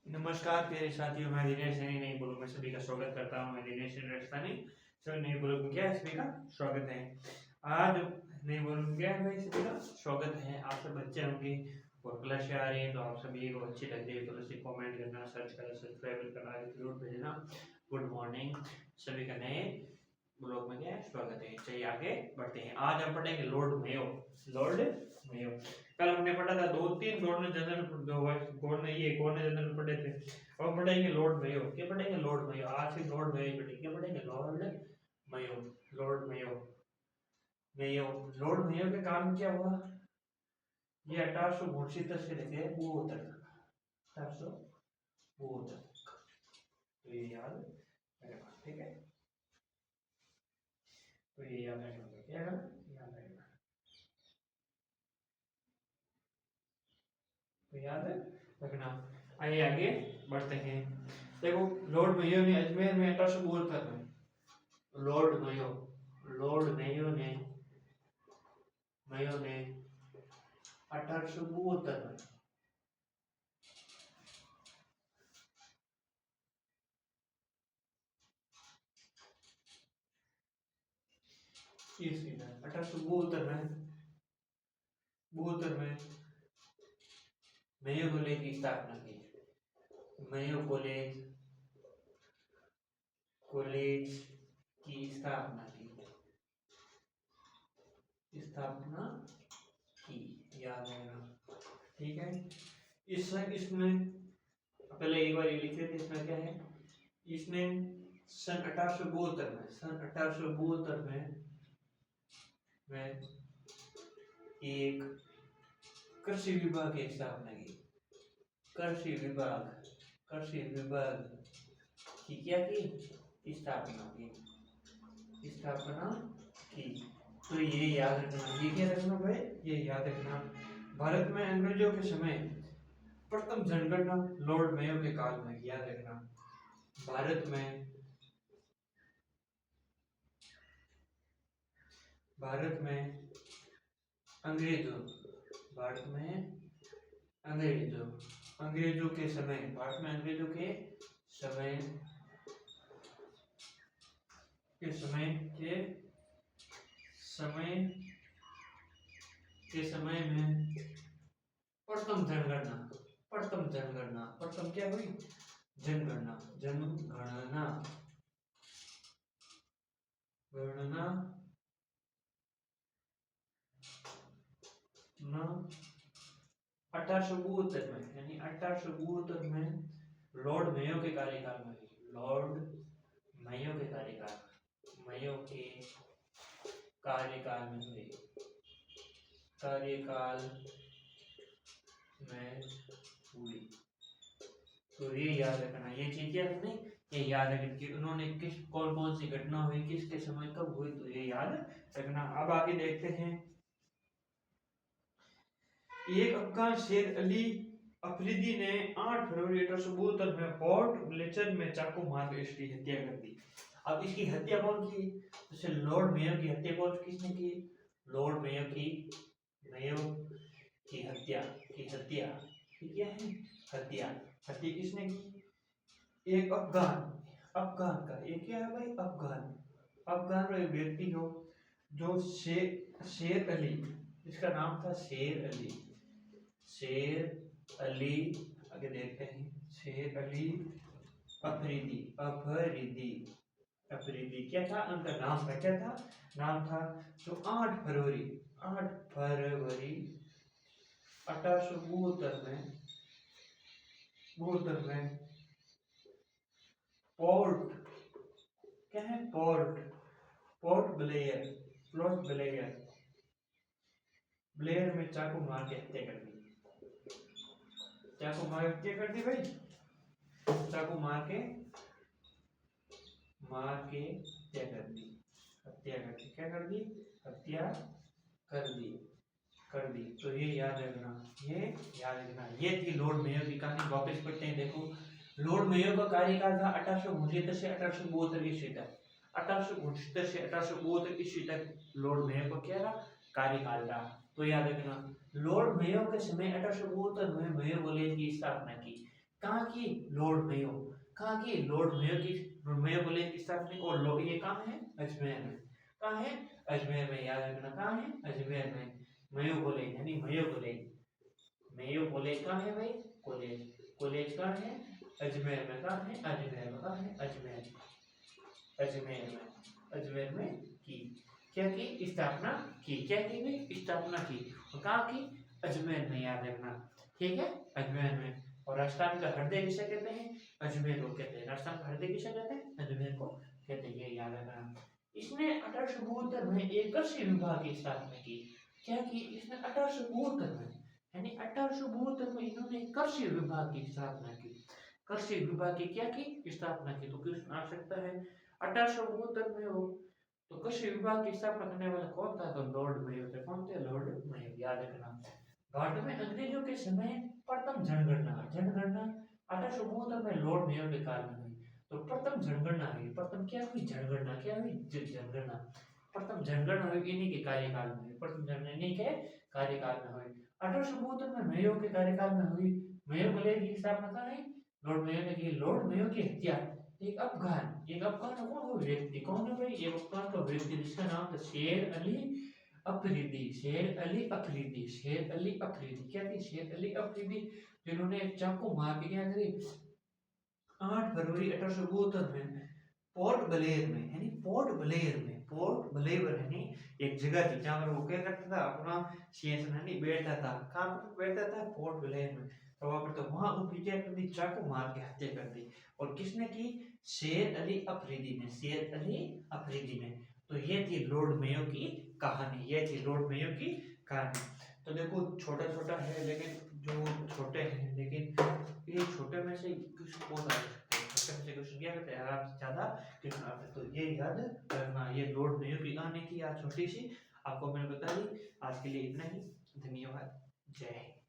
नमस्कार प्यारे साथियों, मैं दिनेश सैनी नई ब्लॉग में सभी का स्वागत करता हूं। मैं दिनेश राजस्थानी सभी नई ब्लॉग में क्या है, सभी का स्वागत है। आज नई ब्लॉग में क्या है भाई, सभी का स्वागत है। आप सब बच्चे होंगे और क्लास आ रही है, तो आप सभी को अच्छी लगती है तो जैसे कमेंट करना, सर्च करना, सब्सक्राइब करना, जरूर भेजना। गुड मॉर्निंग, सभी का नए ब्लॉग में क्या है स्वागत है। चलिए आगे बढ़ते हैं। आज हम पढ़ेंगे लॉर्ड मेयो। लॉर्ड मेयो कल हमने पढ़ा था, दो तीन गवर्नर जनरल, गवर्नर जनरल पढ़े थे। अब हम पढ़ेंगे लॉर्ड मेयो। क्या पढ़ेंगे? Lord Mayo. आज से लॉर्ड मेयो ही पढ़ेंगे। क्या पढ़ेंगे? Lord Mayo. Lord Mayo. Mayo. Lord Mayo के काम क्या हुआ? ये 1869 से लेके वो तक, 1872 तक, तो ये याद रखना, ठीक है। तो ये याद रखना, क्या करना, याद रखना, तो याद रखना। आइए आगे बढ़ते हैं। देखो, लॉर्ड मेयो ने अजमेर में 1872 में, लॉर्ड मेयो, लॉर्ड मेयो ने 1872 में ईस्वी में 1872 में, 72 में मेयो कॉलेज की स्थापना की। मेयो कॉलेज, कॉलेज की स्थापना की, स्थापना की, याद रखना, ठीक है। इसमें पहले एक बार ये लिख लेते, इसमें क्या है, इसने सन 1872 में, सन 1872 में एक कृषि विभाग की स्थापना की। कृषि विभाग, कृषि विभाग की क्या की? स्थापना की, स्थापना की। तो ये याद रखना, ये क्या रखना भाई, ये याद रखना। भारत में अंग्रेजों के समय प्रथम जनगणना लॉर्ड मेयो के काल में, याद रखना। भारत में, भारत में अंग्रेजों, भारत में अंग्रेजों, अंग्रेजों के समय, भारत में अंग्रेजों के समय, के समय, के समय, के समय में प्रथम जनगणना, प्रथम जनगणना, प्रथम क्या हुई? जनगणना, जनगणना, गणना न 1872 में, यानी 1872 में लॉर्ड मेयो के कार्यकाल में हुई। लॉर्ड मेयो के कार्यकाल, मेयो के कार्यकाल में हुई, कार्यकाल में हुई। तो ये याद रखना, ये चीज याद नहीं, ये याद रखना कि उन्होंने किस, कौन कौन सी घटना हुई, किसके समय कब हुई, तो ये याद रखना। अब आगे देखते हैं। एक अफगान शेर अली अफरीदी ने 8 फरवरी 1872 में पोर्ट ब्लेचर में चाकू मार इसकी हत्या कर दी। अब इसकी हत्या कौन की? जैसे लॉर्ड मेयो की हत्या कौन, किसने की? लॉर्ड मेयो की, मेयो की हत्या, की हत्या, ठीक है, हत्या, हत्या किसने की? एक अफगान, अफगान का, एक क्या है भाई, अफगान, अफगान में व्यक्ति हो जो शेर अली, इसका नाम था शेर अली, शेर अली, आगे देखते हैं, शेर अली अफरीदी, अफरीदी, अफरीदी क्या था उनका नाम था, क्या था नाम था। तो 8 फरवरी, 8 फरवरी 1872 में, 72 में पोर्ट, क्या है, port, port Blair, port Blair, Blair में चाकू मार के हत्या कर दी। चाकू मार के हत्या कर दी भाई, चाकू मार के हत्या कर दी, हत्या कर दी, क्या कर दी? हत्या कर दी, कर दी। तो ये याद रखना, ये याद रखना। ये थी लॉर्ड मेयो की कहानी। वापस पढ़ते हैं। देखो, लॉर्ड मेयो का कार्यकाल था 1869 से 1872 ईस्वी तक, 1869 से 1872 ईस्वी तक लॉर्ड मेयो का क्या रहा? कार्यकाल था। तो याद रखना, लॉर्ड मेयो के समय 1872 में मेयो कॉलेज की स्थापना की। कहाँ की? Lord Mayo. कहाँ की? लॉर्ड मेयो की। मेयो बोले किस तरफ में? और लो ये कहाँ है? अजमेर में। कहाँ है? अजमेर में। याद रखना कहाँ है? अजमेर में। मेयो कॉलेज यानी मेयो कॉलेज। मेयो कॉलेज कहाँ है भाई? कॉलेज। कॉलेज कहाँ है? अजमेर में। कहाँ है? अजमेर में। कहाँ है? अजमेर। अजमेर में। अजमेर में की। क्या की? स्थापना की। क्या की भाई? स्थापना की। और कहाँ की? अजमेर में। याद रखना, ठीक है, अजमेर में। और राजस्थान का हृदय किसे कहते हैं? अजमेर को कहते हैं। राजस्थान का हृदय किसे कहते हैं? अजमेर को कहते हैं। ये याद रखना। इसने 1872 में एक कृषि विभाग की स्थापना की। क्या की? इसने 1872 में, यानी 1872 में इन्होंने कृषि विभाग की स्थापना की। कृषि विभाग की क्या की? स्थापना की। तो क्वेश्चन आ सकता है 1872 में हो, तो कृषि विभाग की स्थापना करने वाला कौन था? तो लॉर्ड मेयो थे। कौन थे? Lord Mayo. याद रखना। भारत में अंग्रेजों के समय प्रथम जनगणना, जनगणना 1872 में लॉर्ड मेयो के काल में हुई। तो प्रथम जनगणना हुई। प्रथम क्या हुई? जनगणना। क्या हुई? जनगणना। प्रथम जनगणना हुई इन्हीं के कार्यकाल में हुई। प्रथम जनगणना इन्हीं के कार्यकाल में हुई। 1872 में मेयो के कार्यकाल में हुई। मेयो कॉलेज की स्थापना कहाँ है? लॉर्ड मेयो ने की। लॉर्ड मेयो की हत्या एक अफगान, एक अफगान कौन हो? व्यक्ति। कौन है भाई? एक अफगान का व्यक्ति जिसका नाम था शेर अली अफरीदी। शेर अली अफरीदी। शेर अली अफरीदी। क्या थी? शेर अली अफरीदी, जिन्होंने चाकू मार के क्या करी? 8 फरवरी 1872 में पोर्ट ब्लेयर में, यानी पोर्ट ब्लेयर में, पोर्ट ब्लेयर यानी एक जगह थी जहां पर वो क्या करता था? अपना सिंहासन यानी बैठता था। कहाँ पर बैठता था? पोर्ट ब्लेयर में। तो वहां पर, तो वहां उनकी क्या कर दी? चाकू मार के हत्या कर दी। और किसने की? शेर अली अफरीदी ने। शेर अली अफरीदी ने। तो ये थी लॉर्ड मेयो की कहानी। ये थी लॉर्ड मेयो की कहानी। तो देखो छोटा छोटा है, लेकिन जो छोटे हैं, लेकिन ये छोटे में से कुछ बहुत आ सकते हैं। छोटे में से क्वेश्चन क्या करते हैं? आराम से ज्यादा क्वेश्चन आते हैं। तो ये याद रखना। ये लॉर्ड मेयो की कहानी थी आज छोटी सी, आपको मैंने बता दी। आज के लिए इतना ही। धन्यवाद। जय हिंद।